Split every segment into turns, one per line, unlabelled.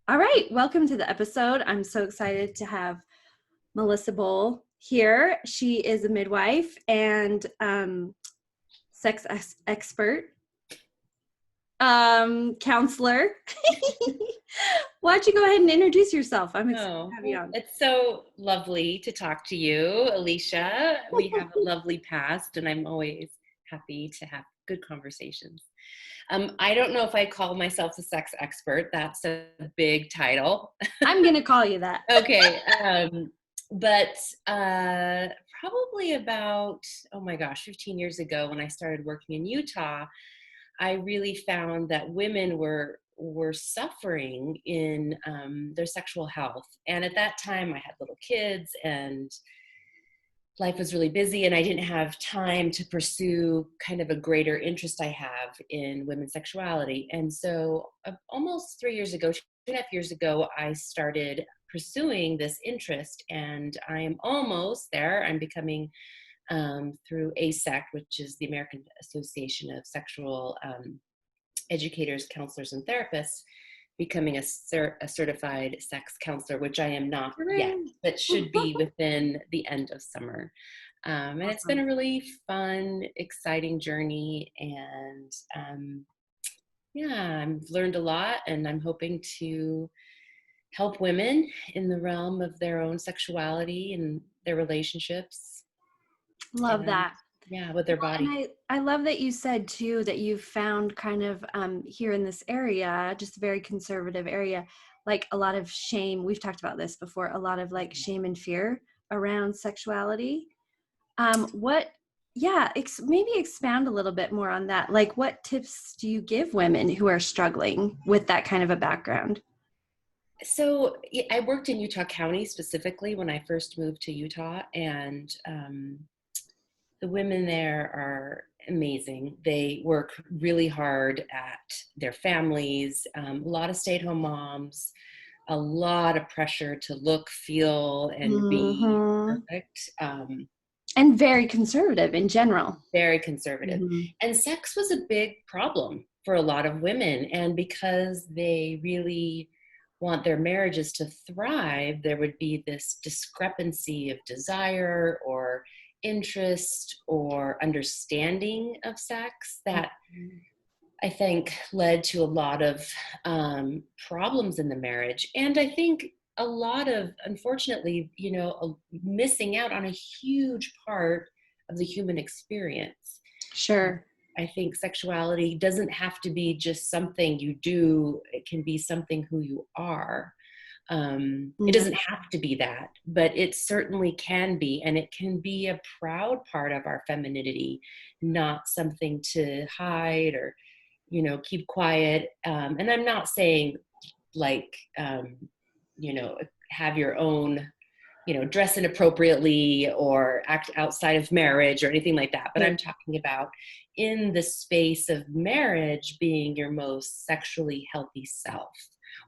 All right, welcome to the episode. I'm so excited to have Melissa Bowl here. She is a midwife and expert, counselor. Why don't you go ahead and introduce yourself? I'm excited to have you on.
It's so lovely to talk to you, Alicia. We have a lovely past, and I'm always happy to have good conversations. I don't know if I call myself a sex expert. That's a big title.
I'm going to call you that.
Okay. But probably about, 15 years ago when I started working in Utah, I really found that women were suffering in their sexual health. And at that time, I had little kids and life was really busy, and I didn't have time to pursue kind of a greater interest I have in women's sexuality. And so almost 3 years ago, 2.5 years ago, I started pursuing this interest, and I am almost there. I'm becoming through AASECT, which is the American Association of Sexual Educators, Counselors, and Therapists, becoming a certified sex counselor, which I am not yet, but should be within the end of summer. And It's been a really fun, exciting journey. And I've learned a lot, and I'm hoping to help women in the realm of their own sexuality and their relationships.
Love that.
Yeah, with their body.
And I love that you said too that you've found kind of here in this area, just a very conservative area, like a lot of shame. We've talked about this before, a lot of like shame and fear around sexuality. Maybe expound a little bit more on that. Like, what tips do you give women who are struggling with that kind of a background?
So I worked in Utah County specifically when I first moved to Utah, and the women there are amazing. They work really hard at their families, a lot of stay-at-home moms, a lot of pressure to look, feel, and be perfect.
And very conservative in general.
Very conservative. And sex was a big problem for a lot of women. And because they really want their marriages to thrive, there would be this discrepancy of desire or interest or understanding of sex that I think led to a lot of problems in the marriage. And I think a lot of, unfortunately, missing out on a huge part of the human experience.
Sure.
I think sexuality doesn't have to be just something you do. It can be something who you are. It doesn't have to be that, but it certainly can be. And it can be a proud part of our femininity, not something to hide or, keep quiet. And I'm not saying like, have your own, dress inappropriately or act outside of marriage or anything like that. But I'm talking about in the space of marriage being your most sexually healthy self,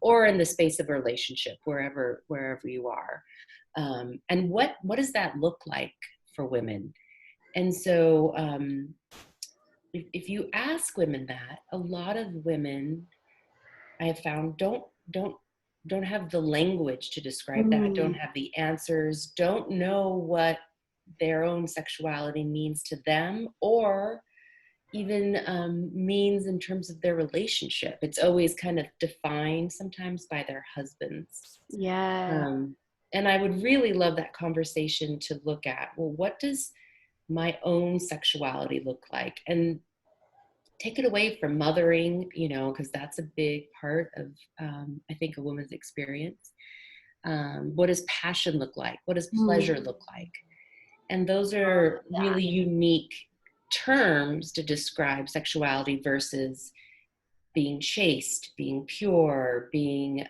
or in the space of a relationship, wherever you are. And what does that look like for women? And so if you ask women that, a lot of women I have found don't have the language to describe that, don't have the answers, don't know what their own sexuality means to them, or even means in terms of their relationship. It's always kind of defined sometimes by their husbands.
Yeah.
And I would really love that conversation to look at, well, what does my own sexuality look like? And take it away from mothering, because that's a big part of, I think, a woman's experience. What does passion look like? What does pleasure look like? And those are really unique terms to describe sexuality versus being chaste, being pure, being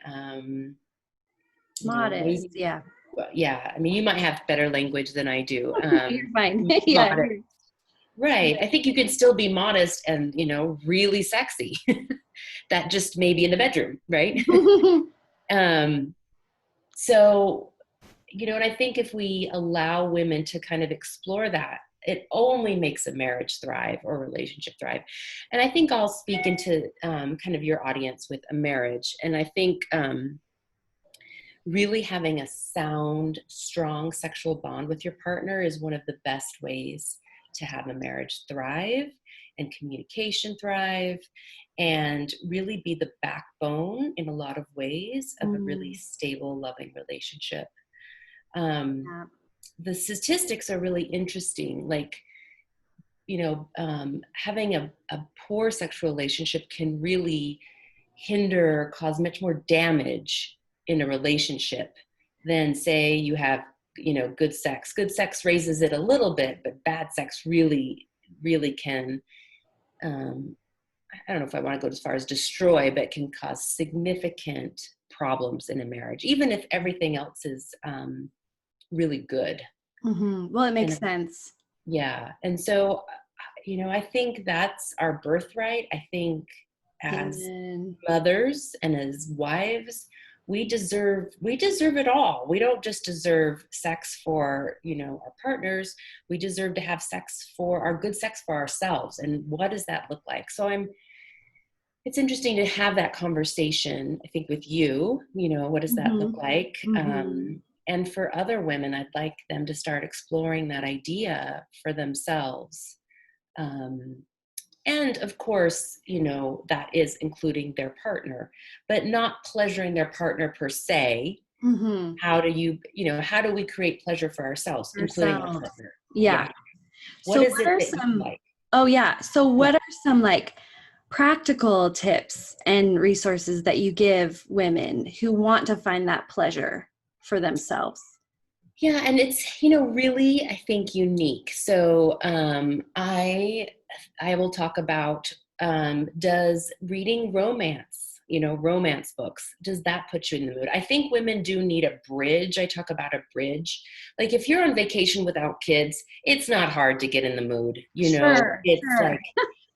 modest. Yeah.
I mean, you might have better language than I do.
You're fine. Yeah.
Right. I think you can still be modest and, really sexy. That just maybe in the bedroom, right? So, and I think if we allow women to kind of explore that, it only makes a marriage thrive or relationship thrive. And I think I'll speak into kind of your audience with a marriage. And I think really having a sound, strong sexual bond with your partner is one of the best ways to have a marriage thrive and communication thrive and really be the backbone in a lot of ways of a really stable, loving relationship.
Yeah.
The statistics are really interesting. Like, having a poor sexual relationship can really hinder, cause much more damage in a relationship than, say, you have, good sex. Good sex raises it a little bit, but bad sex really, really can, I don't know if I want to go as far as destroy, but can cause significant problems in a marriage, even if everything else is really good.
Well, it makes
And
sense.
yeah. And so, I think that's our birthright. I think as
Amen.
mothers and as wives, we deserve it all. We don't just deserve sex for, our partners. We deserve to have good sex for ourselves. And what does that look like? So it's interesting to have that conversation, I think, with you. What does that look like? And for other women, I'd like them to start exploring that idea for themselves. And of course, that is including their partner, but not pleasuring their partner per se. How do we create pleasure for ourselves, including our
Ourselves.
partner?
Yeah.
What
So
is
what
it
are
that you
some,
like?
oh yeah. So
Yeah.
what are some like practical tips and resources that you give women who want to find that pleasure for themselves?
Yeah, and it's really, I think, unique. So I will talk about, does reading romance books, does that put you in the mood? I think women do need a bridge. I talk about a bridge. Like if you're on vacation without kids, it's not hard to get in the mood.
Sure,
It's
sure.
like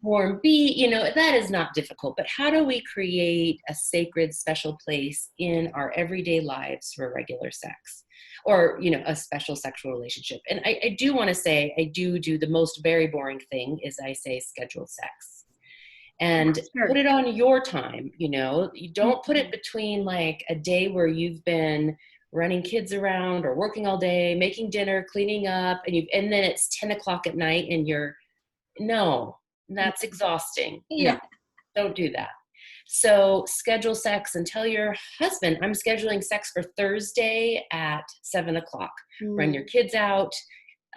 warm beat, that is not difficult. But how do we create a sacred, special place in our everyday lives for regular sex? Or a special sexual relationship. And I do want to say, I do the most very boring thing is I say schedule sex and put
Sure.
it on your time. You don't put it
Mhm.
between like a day where you've been running kids around or working all day, making dinner, cleaning up, and then it's 10 o'clock at night and no, that's exhausting.
Yeah.
No, don't do that. So schedule sex and tell your husband, I'm scheduling sex for Thursday at 7 o'clock. Run your
Mm.
kids out,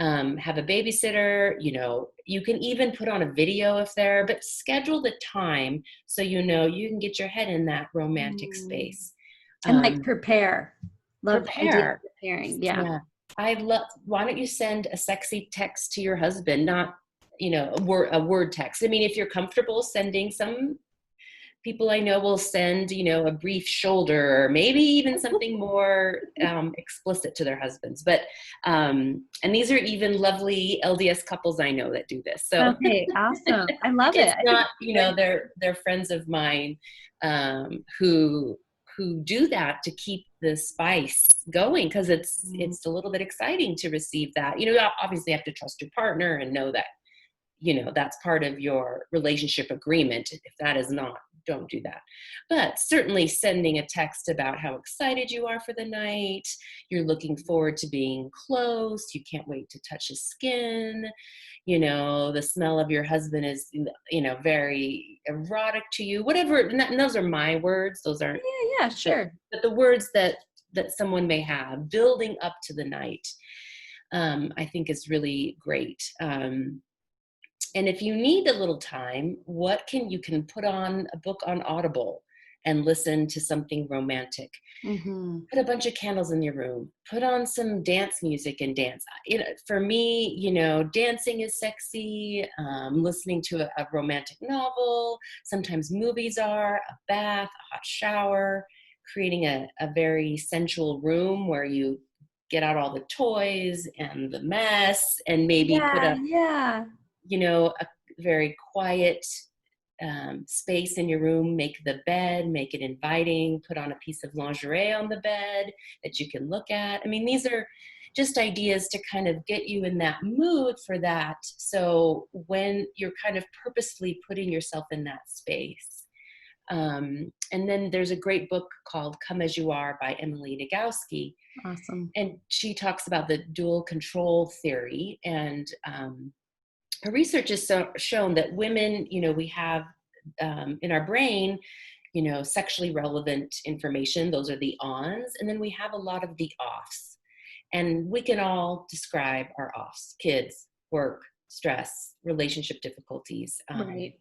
have a babysitter. You can even put on a video if there, but schedule the time so you can get your head in that romantic
Mm.
space.
And like prepare. Love the idea of
Prepare.
preparing. Yeah.
Yeah. Why don't you send a sexy text to your husband, not, a word text. I mean, if you're comfortable sending, some people I know will send, a brief shoulder or maybe even something more explicit to their husbands. But, and these are even lovely LDS couples I know that do this. So
Okay, awesome. I love it.
it's
I think
not,
it's great.
they're friends of mine who do that to keep the spice going, because
Mm.
it's a little bit exciting to receive that. You obviously have to trust your partner and know that that's part of your relationship agreement. If that is not, don't do that. But certainly sending a text about how excited you are for the night, you're looking forward to being close, you can't wait to touch his skin, the smell of your husband is very erotic to you, whatever. And those are my words, those aren't
Yeah, yeah, sure.
but the words that someone may have building up to the night, I think is really great. And if you need a little time, you can put on a book on Audible and listen to something romantic.
Mm-hmm.
Put a bunch of candles in your room. Put on some dance music and dance. For me, dancing is sexy. Listening to a romantic novel. Sometimes movies are a bath, a hot shower, creating a very sensual room where you get out all the toys and the mess and maybe put
Yeah,
a
yeah.
a very quiet space in your room, make the bed, make it inviting, put on a piece of lingerie on the bed that you can look at. I mean, these are just ideas to kind of get you in that mood for that. So when you're kind of purposefully putting yourself in that space. And then there's a great book called Come As You Are by Emily Nagoski.
Awesome.
And she talks about the dual control theory. And her research has shown that women, we have in our brain, sexually relevant information. Those are the ons. And then we have a lot of the offs. And we can all describe our offs: kids, work, stress, relationship difficulties,
Right.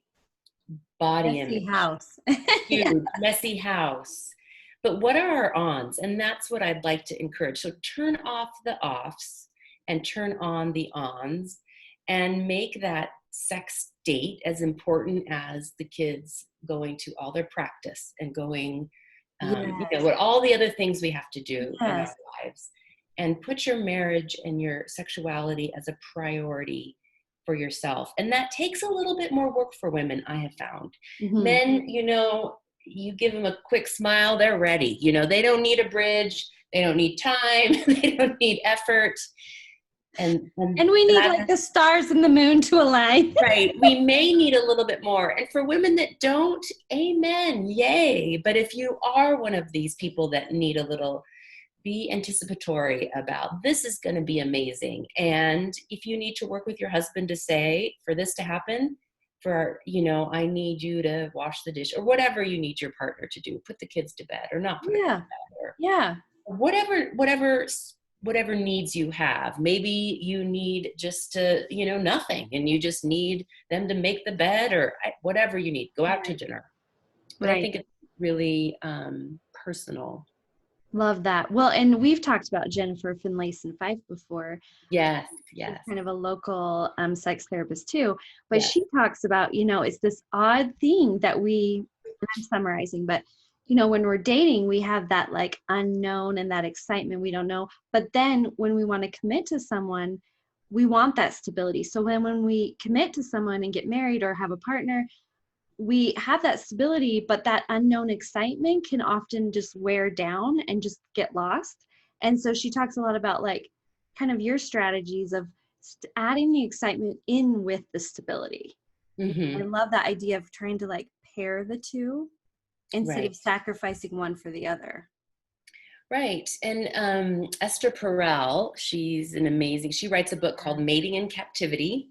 body
Messy
image,
house. Yeah.
huge, messy house. But what are our ons? And that's what I'd like to encourage. So turn off the offs and turn on the ons, and make that sex date as important as the kids going to all their practice and going,
Yes.
what all the other things we have to do in our
Yes.
lives. And put your marriage and your sexuality as a priority for yourself. And that takes a little bit more work for women, I have found.
Mm-hmm.
Men, you give them a quick smile, they're ready. They don't need a bridge, they don't need time, they don't need effort. And
we need like the stars and the moon to align.
Right. We may need a little bit more. And for women that don't, amen, yay. But if you are one of these people that need a little, be anticipatory about, this is going to be amazing. And if you need to work with your husband to say, for this to happen, I need you to wash the dish, or whatever you need your partner to do, put the kids to bed or not put them to bed, or
Yeah.
whatever needs you have. Maybe you need just to, nothing, and you just need them to make the bed, or whatever you need, go out to dinner. But I think it's really personal.
Love that. Well, and we've talked about Jennifer Finlayson Fife before.
Yes.
She's kind of a local sex therapist too. But
Yes.
she talks about, it's this odd thing that I'm summarizing, but when we're dating, we have that like unknown and that excitement we don't know. But then when we want to commit to someone, we want that stability. So when we commit to someone and get married or have a partner, we have that stability, but that unknown excitement can often just wear down and just get lost. And so she talks a lot about like kind of your strategies of adding the excitement in with the stability.
Mm-hmm.
I love that idea of trying to like pair the two instead of sacrificing one for the other.
Right. And Esther Perel, she writes a book called Mating in Captivity.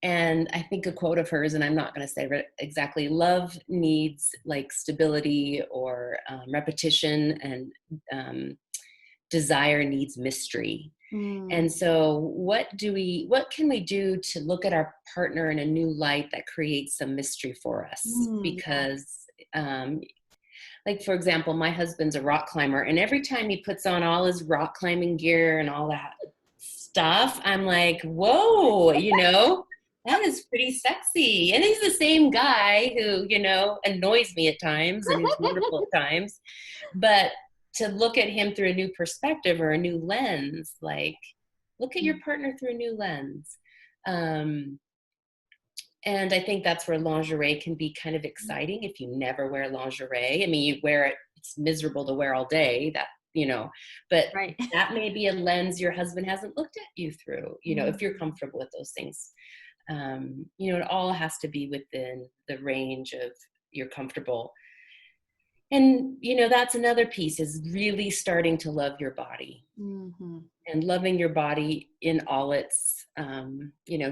And I think a quote of hers, and I'm not going to say exactly, love needs like stability or repetition, and desire needs mystery. And so what can we do to look at our partner in a new light that creates some mystery for us? Because like, for example, my husband's a rock climber, and every time he puts on all his rock climbing gear and all that stuff, I'm like, whoa, that is pretty sexy. And he's the same guy who, annoys me at times and he's wonderful at times. But to look at him through a new perspective or a new lens, like look at your partner through a new lens. And I think that's where lingerie can be kind of exciting if you never wear lingerie. I mean, you wear it, it's miserable to wear all day, but that may be a lens your husband hasn't looked at you through, if you're comfortable with those things. It all has to be within the range of you're comfortable. And, that's another piece, is really starting to love your body, and loving your body in all its,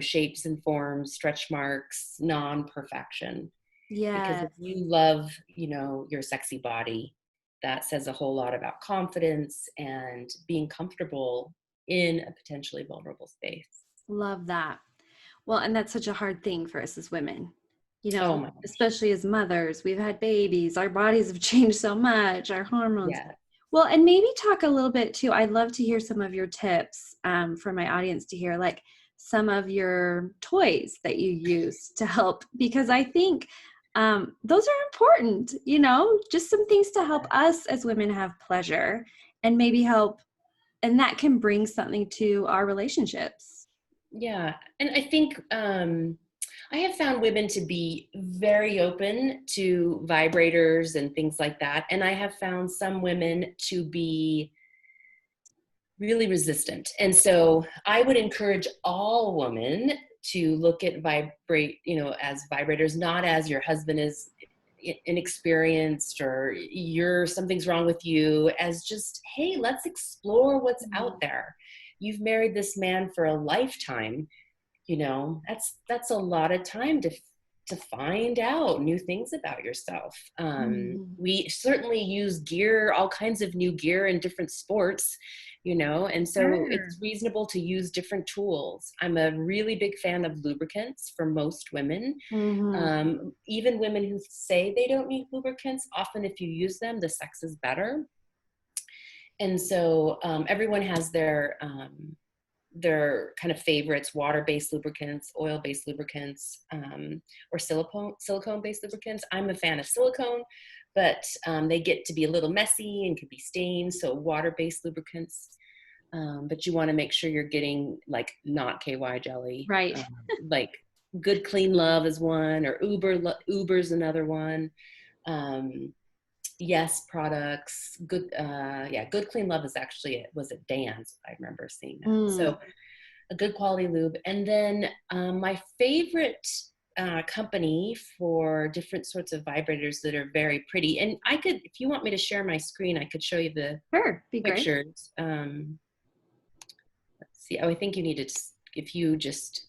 shapes and forms, stretch marks, non-perfection. Yeah. Because if you love, your sexy body, that says a whole lot about confidence and being comfortable in a potentially vulnerable space.
Love that. Well, and that's such a hard thing for us as women,
Oh
especially as mothers. We've had babies, our bodies have changed so much, our hormones.
Yeah.
Well, and maybe talk a little bit too. I'd love to hear some of your tips for my audience to hear, like some of your toys that you use to help, because I think those are important, just some things to help us as women have pleasure and maybe help, and that can bring something to our relationships.
Yeah. And I think I have found women to be very open to vibrators and things like that. And I have found some women to be really resistant. And so I would encourage all women to look at vibrate, as vibrators, not as your husband is inexperienced or something's wrong with you, as just, hey, let's explore what's out there. You've married this man for a lifetime. That's a lot of time to find out new things about yourself. We certainly use gear, all kinds of new gear in different sports, and so it's reasonable to use different tools. I'm a really big fan of lubricants for most women. Even women who say they don't need lubricants, often if you use them, the sex is better. And so everyone has their kind of favorites: water-based lubricants, oil-based lubricants, or silicone-based lubricants. I'm a fan of silicone, but they get to be a little messy and could be stained, so water-based lubricants. But you want to make sure you're getting like not KY jelly.
Right.
Like Good Clean Love is one, or Uber's another one. Yes products. Good Clean Love is actually, was at Dan's. I remember seeing that. So a good quality lube. And then my favorite company for different sorts of vibrators that are very pretty. And I could, if you want me to share my screen, I could show you the pictures. Let's see. Oh, I think you need to, if you just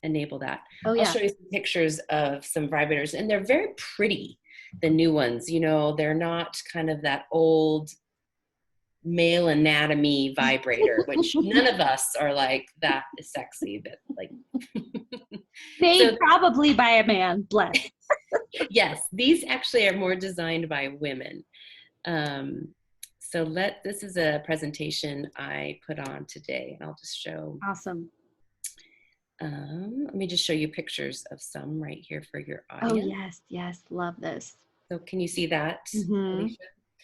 enable that.
Oh, yeah.
I'll show you some pictures of some vibrators, and they're very pretty. The new ones, they're not kind of that old male anatomy vibrator, which none of us are like that is sexy, but like
made probably by a man. Bless.
Yes, these actually are more designed by women. So this is a presentation I put on today, and I'll just show.
Awesome.
Let me just show you pictures of some right here for your audience.
Oh, yes. Love this.
So can you see that, Alicia?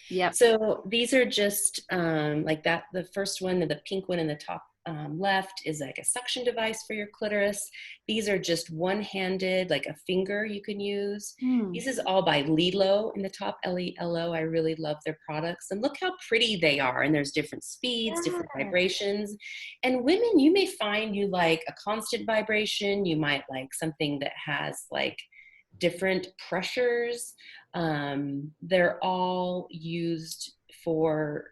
Yeah.
So these are just like that. The first one, the pink one in the top left, is like a suction device for your clitoris. These are just one-handed, like a finger you can use. This is all by Lelo in the top, Lelo. I really love their products. And look how pretty they are. And there's different speeds, different vibrations. And women, you may find you like a constant vibration. You might like something that has like different pressures. They're all used for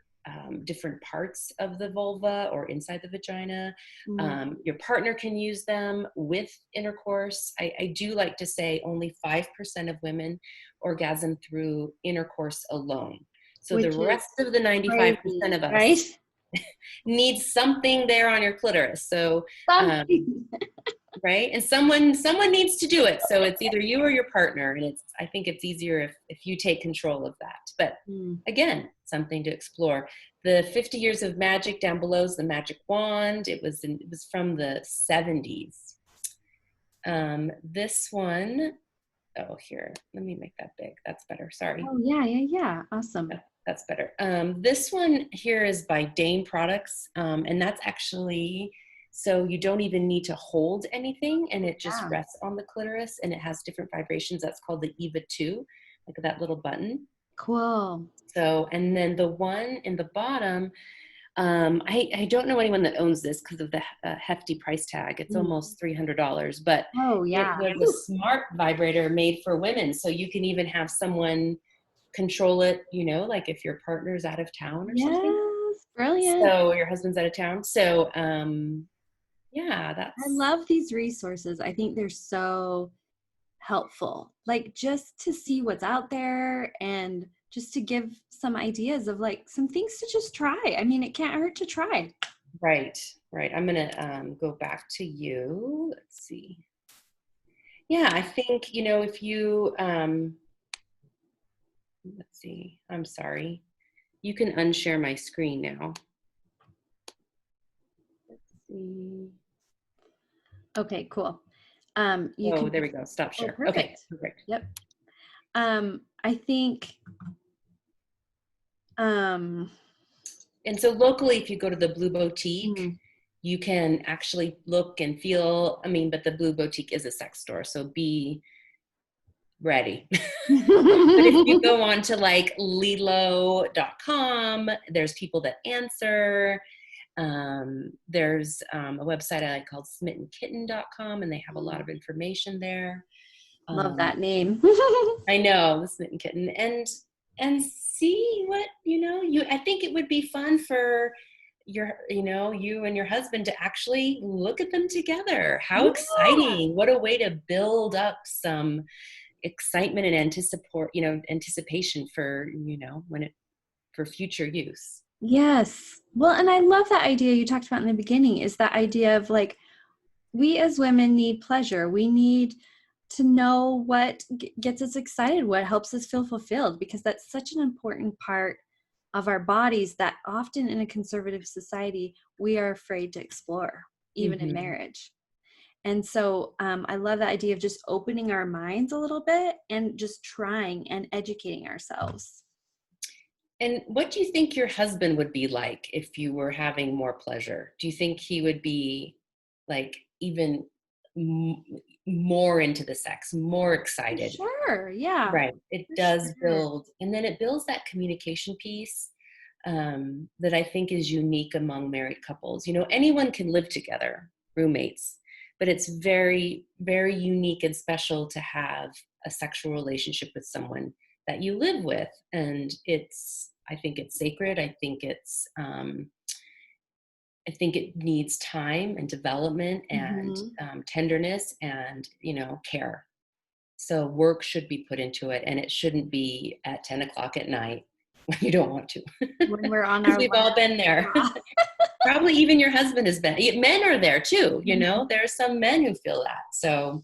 different parts of the vulva or inside the vagina. Your partner can use them with intercourse. I do like to say only 5% of women orgasm through intercourse alone. So the rest of the 95% of us needs something there on your clitoris. So right, and someone needs to do it. So it's either you or your partner, and I think it's easier if you take control of that. But again, something to explore. The 50 Years of Magic down below is the magic wand. It was from the 70s. This one, oh, here, let me make that big. That's better. Sorry.
Oh, yeah. Awesome.
That's better. This one here is by Dane Products, and that's actually, so you don't even need to hold anything, and it just rests on the clitoris, and it has different vibrations. That's called the Eva 2, like that little button.
Cool.
So, and then the one in the bottom, I don't know anyone that owns this because of the hefty price tag. It's almost $300, but it was a smart vibrator made for women. So you can even have someone control it, like if your partner's out of town or something.
Yes, brilliant.
So your husband's out of town. So, I
love these resources. I think they're so helpful, like just to see what's out there and just to give some ideas of like some things to just try. I mean, it can't hurt to try.
Right. I'm gonna go back to you. Let's see. Yeah, I think, if you let's see, I'm sorry, you can unshare my screen now. Let's see.
Okay, cool.
There we go. Stop share.
Perfect.
Okay, perfect.
Yep. I think.
And so locally, if you go to the Blue Boutique, you can actually look and feel, I mean, but the Blue Boutique is a sex store, so be ready. But if you go on to like lelo.com, there's people that answer. There's a website I like called smittenkitten.com, and they have a lot of information there.
Love that name.
I know, the Smitten Kitten. And see what, I think it would be fun for you and your husband to actually look at them together. How
Yeah.
exciting. What a way to build up some excitement and anticipation for, for future use.
Yes. Well, and I love that idea you talked about in the beginning, is that idea of like, we as women need pleasure. We need to know what gets us excited, what helps us feel fulfilled, because that's such an important part of our bodies that often in a conservative society, we are afraid to explore, even in marriage. And so I love that idea of just opening our minds a little bit and just trying and educating ourselves.
And what do you think your husband would be like if you were having more pleasure? Do you think he would be like even more into the sex, more excited?
Sure, yeah.
Right. It does build, and then it builds that communication piece that I think is unique among married couples. Anyone can live together, roommates, but it's very, very unique and special to have a sexual relationship with someone that you live with. And I think it's sacred. I think it needs time and development and tenderness and, care. So work should be put into it, and it shouldn't be at 10 o'clock at night when you don't want to.
When we're on
Because
our
we've all been there. Probably even your husband has been. Men are there too, There are some men who feel that. So,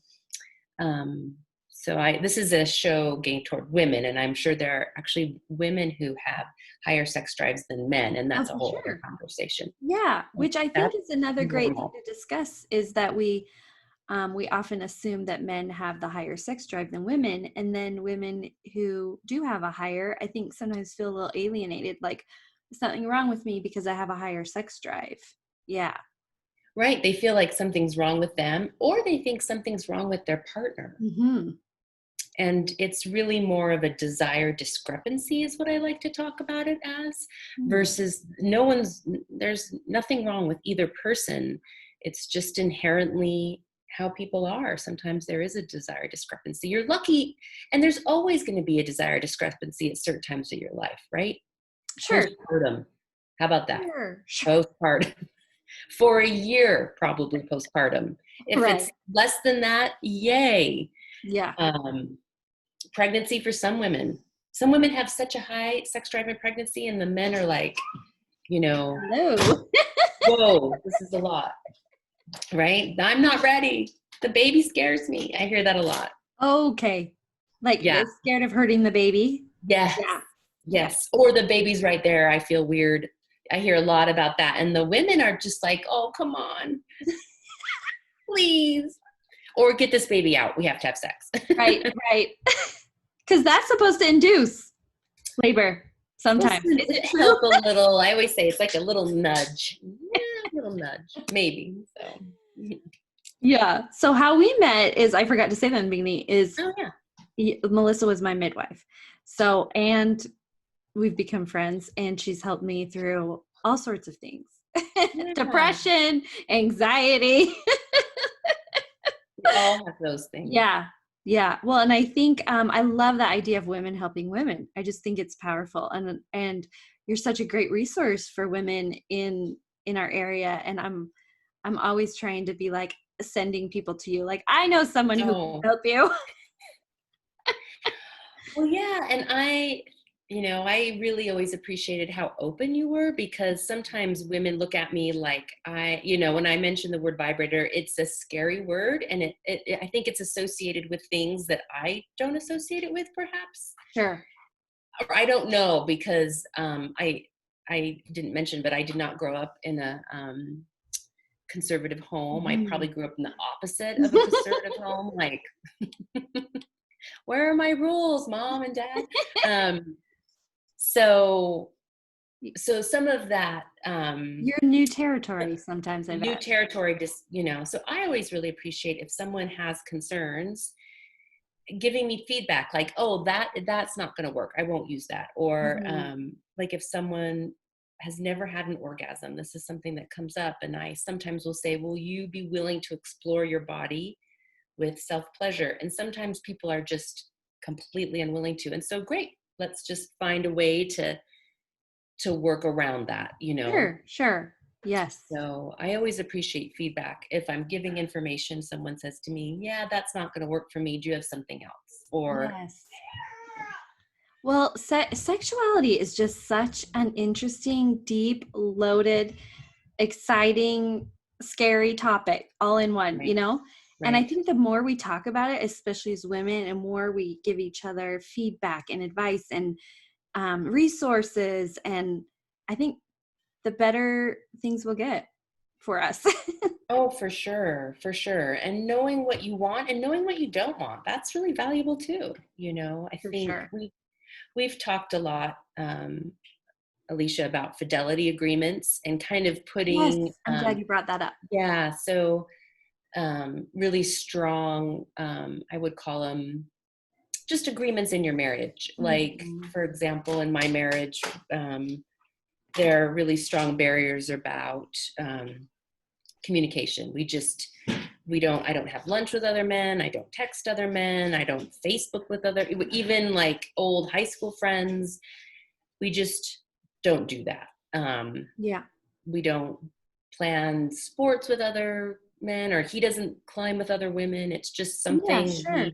this is a show geared toward women, and I'm sure there are actually women who have higher sex drives than men, and that's a whole other conversation.
Yeah, which I think is another great thing
normal.
to discuss, is that we often assume that men have the higher sex drive than women, and then women who do have a higher, I think sometimes feel a little alienated, like there's something wrong with me because I have a higher sex drive. Yeah.
Right. They feel like something's wrong with them, or they think something's wrong with their partner.
Mm-hmm.
And it's really more of a desire discrepancy is what I like to talk about it as, versus there's nothing wrong with either person. It's just inherently how people are. Sometimes there is a desire discrepancy. You're lucky, and there's always going to be a desire discrepancy at certain times of your life, right?
Sure.
Postpartum. How about that?
Sure.
Postpartum. For a year, probably postpartum. If it's less than that, yay.
Yeah.
Pregnancy for some women. Some women have such a high sex drive in pregnancy, and the men are like,
hello.
Whoa, this is a lot. Right? I'm not ready. The baby scares me. I hear that a lot.
Okay. Like, they're scared of hurting the baby?
Yes. Yeah. Yes. Or the baby's right there. I feel weird. I hear a lot about that. And the women are just like, oh, come on. Please. Or get this baby out. We have to have sex.
Right. Because that's supposed to induce labor sometimes.
It help a little. I always say it's like a little nudge. Yeah, a little nudge. Maybe. So.
Yeah. So how we met is, I forgot to say that in the beginning, is Melissa was my midwife. So, and we've become friends, and she's helped me through all sorts of things. Depression, anxiety.
We all have those things.
Yeah. Well, and I think I love the idea of women helping women. I just think it's powerful, and you're such a great resource for women in our area. And I'm always trying to be like sending people to you. Like, I know someone who can help you.
Well, yeah, and I really always appreciated how open you were, because sometimes women look at me like when I mention the word vibrator, it's a scary word, and I think it's associated with things that I don't associate it with, perhaps.
Sure.
Or I don't know, because I didn't mention, but I did not grow up in a conservative home. I probably grew up in the opposite of a conservative home, like where are my rules, Mom and Dad? So So some of that,
You're new territory sometimes, I
new
bet.
territory, just, so I always really appreciate if someone has concerns, giving me feedback like, oh, that's not going to work, I won't use that. Or
Mhm.
like if someone has never had an orgasm, this is something that comes up, and I sometimes will say, will you be willing to explore your body with self pleasure? And sometimes people are just completely unwilling to, and so great, let's just find a way to work around that.
Sure, sure. Yes.
So I always appreciate feedback. If I'm giving information, someone says to me, yeah, that's not going to work for me, do you have something else? Or
Yes. Well, sexuality is just such an interesting, deep, loaded, exciting, scary topic all in one,
right,
And I
right.
think the more we talk about it, especially as women, and more we give each other feedback and advice and resources, and I think the better things will get for us.
Oh, for sure, for sure. And knowing what you want and knowing what you don't want, that's really valuable too. I
For
think
sure.
we've talked a lot, Alicia, about fidelity agreements and kind of
Yes,
putting,
I'm glad you brought that up.
yeah, so really strong, I would call them just agreements in your marriage. Like,
Mhm.
for example, in my marriage, there are really strong barriers about communication. I don't have lunch with other men. I don't text other men. I don't Facebook with even like old high school friends. We just don't do that.
Yeah.
We don't plan sports with other men, or he doesn't climb with other women. It's just
Yeah,
something
sure.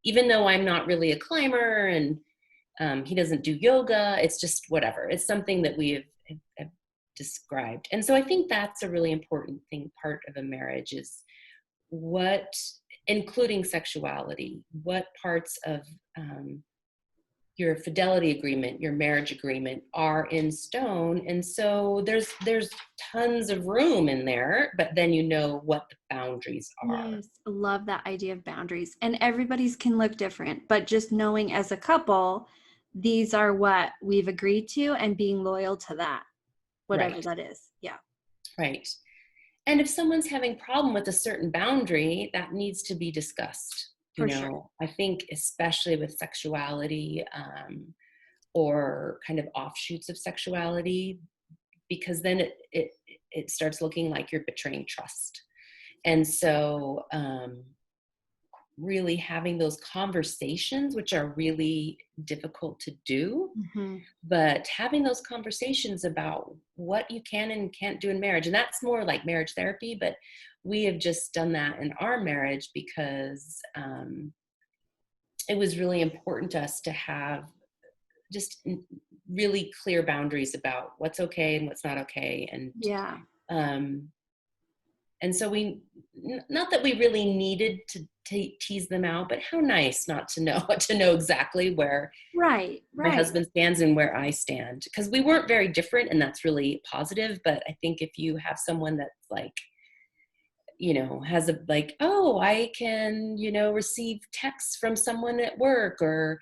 even though I'm not really a climber, and he doesn't do yoga, it's just whatever. It's something that have described. And so I think that's a really important part of a marriage is what, including sexuality, what parts of your fidelity agreement, your marriage agreement are in stone. And so there's tons of room in there, but then what the boundaries are.
Yes, love that idea of boundaries. And everybody's can look different, but just knowing as a couple, these are what we've agreed to and being loyal to that, whatever
Right,
that is. Yeah,
right. And if someone's having problem with a certain boundary, that needs to be discussed.
for sure.
I think especially with sexuality, or kind of offshoots of sexuality, because then it starts looking like you're betraying trust. And so really having those conversations, which are really difficult to do,
Hmm.
but having those conversations about what you can and can't do in marriage. And that's more like marriage therapy, but we have just done that in our marriage because it was really important to us to have just really clear boundaries about what's okay and what's not okay.
Yeah.
Um, and so not that we really needed to tease them out, but how nice not to know to know exactly where
Right,
my
right.
husband stands and where I stand, because we weren't very different, and that's really positive. But I think if you have someone that's like, has a like, oh, I can, receive texts from someone at work, or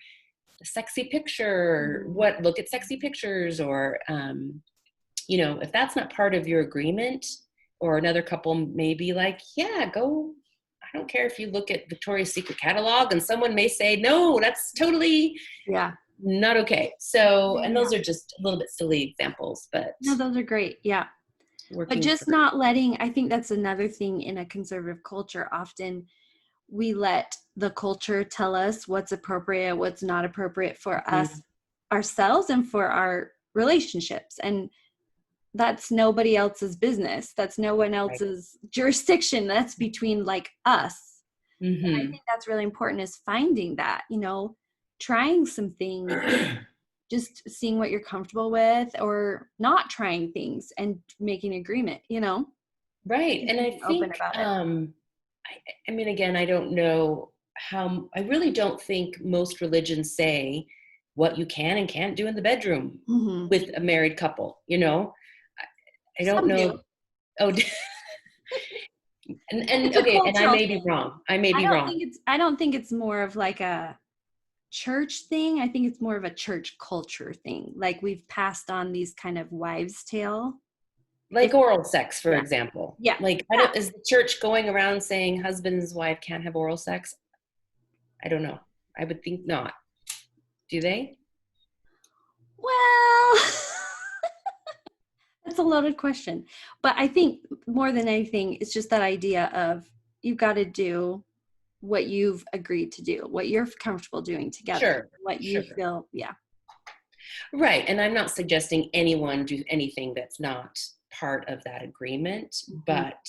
a sexy picture,
Mhm.
look at sexy pictures, or if that's not part of your agreement, or another couple may be like, yeah, go. I don't care if you look at Victoria's Secret catalog, and someone may say, no, that's totally
Yeah.
not okay. So,
Yeah,
and
yeah.
those are just a little bit silly examples, but
No, those are great. Yeah. But
working
just
through.
not letting, I think that's another thing in a conservative culture. Often we let the culture tell us what's appropriate, what's not appropriate for us,
Mhm.
ourselves, and for our relationships. And that's nobody else's business. That's no one
Right.
else's jurisdiction. That's between like us. And I
Hmm.
think that's really important is finding that, trying some things, just seeing what you're comfortable with or not trying things and making agreement.
Right.
Just
And I
being open
think,
about it.
I mean, again, I don't know I really don't think most religions say what you can and can't do in the bedroom
Hmm.
with a married couple. I don't
Some do.
know. Oh, and
It's a
okay, and I
cultural
may be
thing.
wrong. I may
I
be
don't
wrong.
think it's I don't think it's more of like a church thing. I think it's more of a church culture thing. Like we've passed on these kind of wives' tale.
Like
If
oral sex, for
yeah,
example.
yeah,
Like, I
yeah.
don't, is the church going around saying husband's wife can't have oral sex? I don't know. I would think not. Do they?
Well, that's a loaded question. But I think more than anything, it's just that idea of you've got to do what you've agreed to do, what you're comfortable doing together,
Sure,
what you
sure.
feel, yeah.
Right. And I'm not suggesting anyone do anything that's not part of that agreement.
Mhm.
But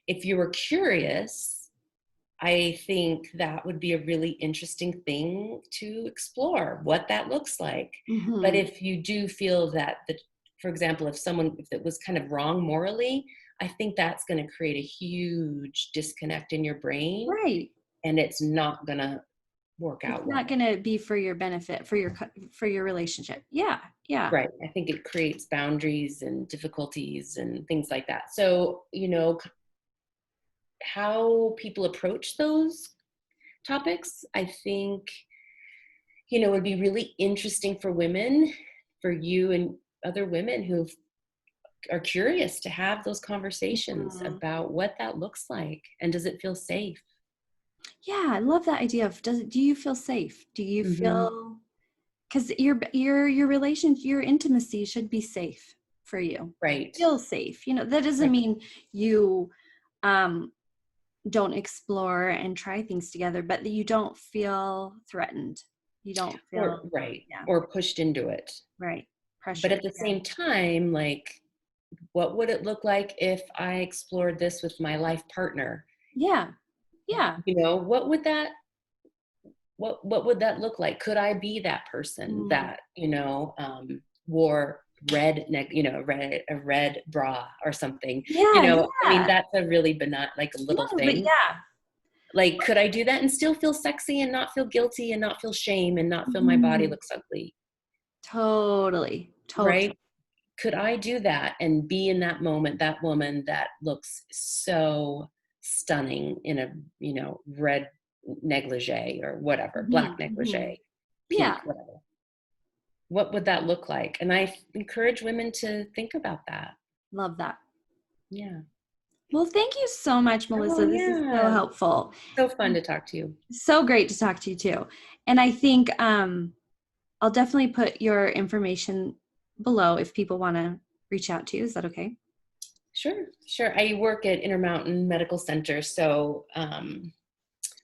if you were curious, I think that would be a really interesting thing to explore what that looks like. But
Mhm.
if you do feel that, for example, if it was kind of wrong morally, I think that's going to create a huge disconnect in your brain,
Right.
and it's not going to work
It's
out
not
well.
going to be for your benefit, for your relationship. Yeah. Yeah.
Right. I think it creates boundaries and difficulties and things like that. So, how people approach those topics, I think, would be really interesting for women, for you and other women who are curious to have those conversations
Mhm.
about what that looks like, and does it feel safe?
Yeah, I love that idea of do you feel safe? Do you
Hmm.
feel, because your relation, your intimacy should be safe for you.
Right.
Feel safe. That doesn't
Right.
mean you um don't explore and try things together, but that you don't feel threatened. You don't feel,
Or right.
yeah,
Or pushed into it.
right.
But
Pressure.
at the
Yeah.
same time, like, what would it look like if I explored this with my life partner?
Yeah. Yeah.
What would that look like? Could I be that person
Mm.
that wore a red bra or something?
Yeah,
I mean,
yeah.
that's a really benign, like a little
No, but
thing.
yeah.
Like, could I do that and still feel sexy and not feel guilty and not feel shame and not feel my body
Mhm.
looks ugly?
Totally. Totally.
Right? Could I do that and be in that moment, that woman that looks so stunning in a, red negligee or whatever,
Mhm,
black
mhm.
negligee,
Yeah,
pink, whatever? What would that look like? And I encourage women to think about that.
love that.
Yeah.
Well, thank you so much,
Oh,
Melissa. This is so
yeah.
helpful.
So fun to talk to you.
So great to talk to you too. And I think I'll definitely put your information below if people want to reach out to you. Is that okay?
Sure, sure. I work at Intermountain Medical Center, so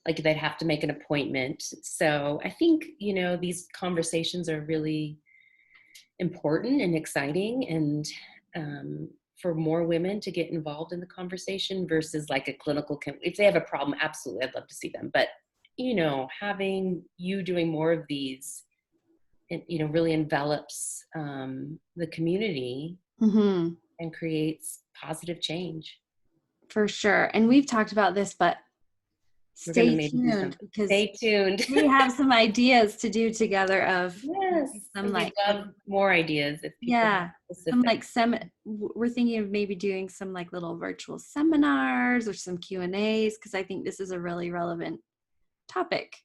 like they'd have to make an appointment. So I think, these conversations are really important and exciting, and for more women to get involved in the conversation versus like a if they have a problem, absolutely, I'd love to see them. But, having you doing more of these, it, really envelops the community
Mm-hmm.
and creates positive change.
For sure. And we've talked about this, but
We're going to
stay
maybe do
tuned
something.
because
Stay tuned.
we have some ideas to do together of maybe
Yes,
some
and we'd
like,
love more ideas if people have
yeah, some
specific.
like we're thinking of maybe doing some like little virtual seminars or some Q&As because I think this is a really relevant topic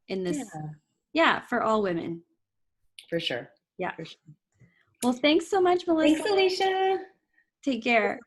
in this,
Yeah,
yeah, for all women.
for sure.
Yeah.
For sure.
Well, thanks so much, Melissa.
Thanks, Alicia.
Take care.